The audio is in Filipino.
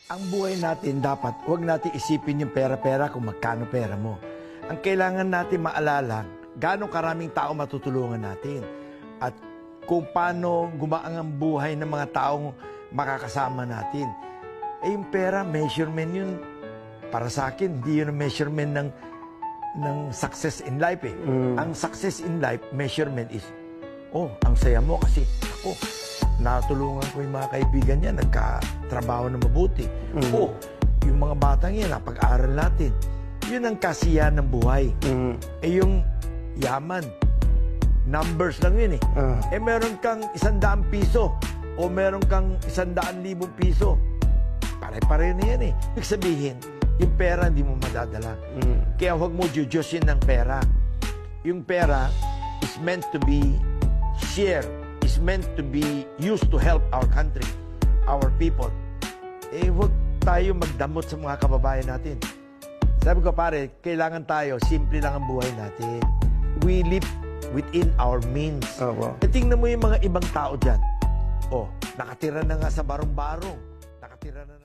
Ang buhay natin dapat, huwag natin isipin yung pera-pera kung magkano pera mo. Ang kailangan natin maalala, gaano karaming tao matutulungan natin. At kung paano gumaang ang buhay ng mga taong makakasama natin. Eh yung pera, measurement yun. Para sa akin, hindi yun ang measurement ng success in life eh. Ang success in life, measurement is, oh, ang saya mo kasi ako, natulungan ko yung mga kaibigan niya, nagkatrabaho na mabuti. Oh, yung mga batang yan, napag-aral natin. Yun ang kasiyahan ng buhay. Eh yung yaman, numbers lang yun eh. Eh meron kang 100 piso o meron kang 100,000 piso. Pare-pare na yan eh. Ibig sabihin, yung pera hindi mo madadala. Kaya huwag mo jujusin ng pera. Yung pera is meant to be shared, is meant to be used to help our country, our people. Eh, huwag tayo magdamot sa mga kababayan natin. Sabi ko, pare, kailangan tayo, simple lang ang buhay natin. We live within our means. Eh, tingnan mo yung mga ibang tao dyan. Oh, nakatira na nga sa barong-barong. Nakatira na